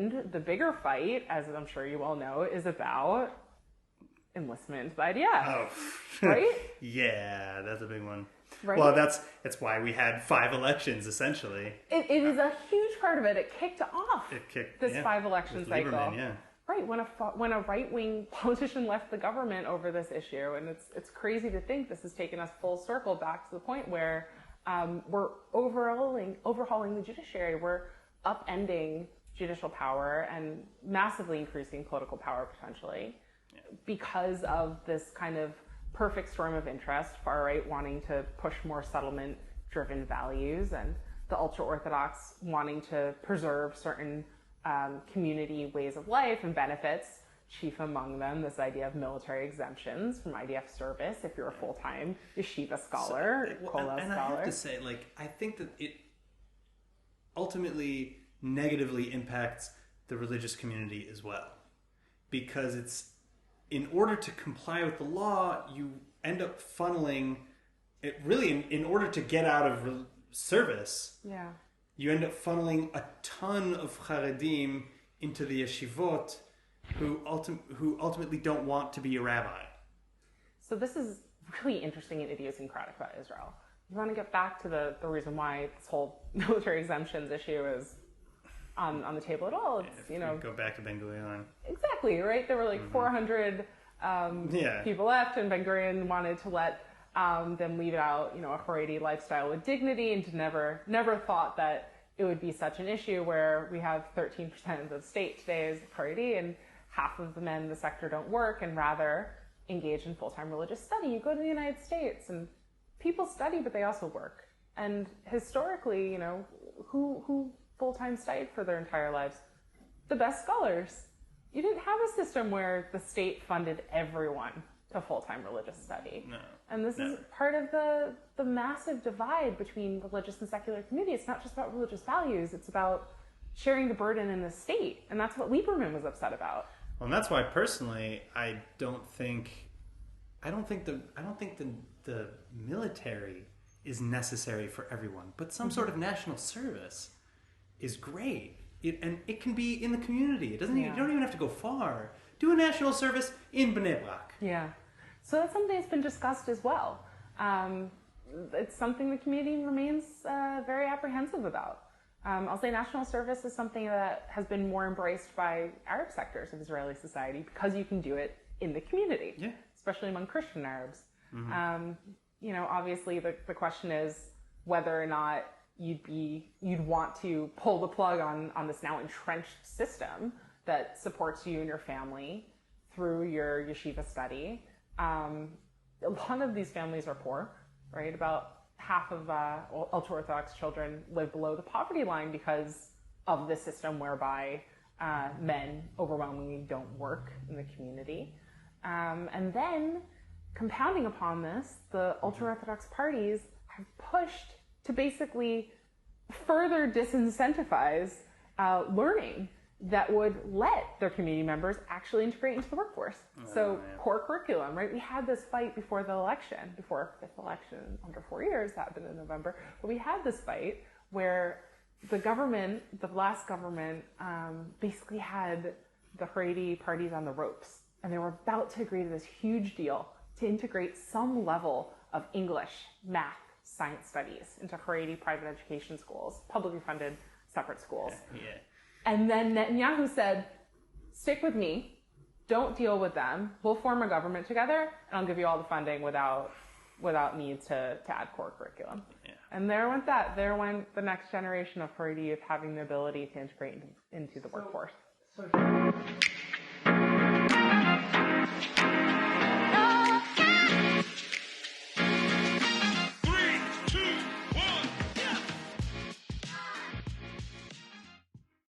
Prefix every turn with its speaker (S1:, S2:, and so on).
S1: the bigger fight, as I'm sure you all know, is about enlistment by IDF.
S2: Oh,
S1: right?
S2: Yeah, that's a big one.
S1: Right?
S2: Well, that's why we had 5 elections, essentially.
S1: It is a huge part of it. It kicked off this 5-election cycle.
S2: Lieberman, yeah.
S1: Right, when a right-wing politician left the government over this issue, and it's crazy to think this has taken us full circle back to the point where we're overhauling the judiciary. We're upending judicial power and massively increasing political power potentially because of this kind of perfect storm of interest, far right wanting to push more settlement-driven values, and the ultra-Orthodox wanting to preserve certain community ways of life and benefits, chief among them this idea of military exemptions from IDF service if you're a full-time yeshiva scholar, kollel scholar.
S2: I have to say, I think that it ultimately negatively impacts the religious community as well. Because it's, in order to comply with the law, you end up funneling, it really, in order to get out of service, you end up funneling a ton of Haredim into the yeshivot who ultimately don't want to be a rabbi.
S1: So this is really interesting and idiosyncratic about Israel. You want to get back to the reason why this whole military exemptions issue is on the table at all. It's,
S2: go back to Ben Gurion.
S1: Exactly, right? There were 400 people left, and Ben Gurion wanted to let them leave out, a Haredi lifestyle with dignity, and to never thought that it would be such an issue where we have 13% of the state today is Haredi, and half of the men in the sector don't work and rather engage in full-time religious study. You go to the United States and people study, but they also work. And historically, who full-time studied for their entire lives? The best scholars. You didn't have a system where the state funded everyone to full-time religious study.
S2: No.
S1: And this is part of the massive divide between religious and secular community. It's not just about religious values, it's about sharing the burden in the state. And that's what Lieberman was upset about.
S2: Well, and that's why personally I don't think the military is necessary for everyone, but some sort of national service is great. It can be in the community. It doesn't you don't even have to go far. Do a national service in Bnei Brak.
S1: Yeah. So that's something that's been discussed as well. It's something the community remains very apprehensive about. I'll say national service is something that has been more embraced by Arab sectors of Israeli society because you can do it in the community, especially among Christian Arabs. Mm-hmm. Obviously the question is whether or not you'd want to pull the plug on this now entrenched system that supports you and your family through your yeshiva study. A lot of these families are poor, right? About half of ultra-Orthodox children live below the poverty line because of the system whereby men overwhelmingly don't work in the community. And then, compounding upon this, the ultra-Orthodox parties have pushed to basically further disincentivize learning that would let their community members actually integrate into the workforce. Core curriculum, right? We had this fight before the election, before fifth election under 4 years, that happened in November. But we had this fight where the last government, basically had the Haredi parties on the ropes. And they were about to agree to this huge deal to integrate some level of English, math, science studies into Haredi private education schools, publicly funded separate schools.
S2: Yeah.
S1: And then Netanyahu said, stick with me, don't deal with them, we'll form a government together, and I'll give you all the funding without need to add core curriculum. Yeah. And there went that. There went the next generation of Haredi of having the ability to integrate into the workforce.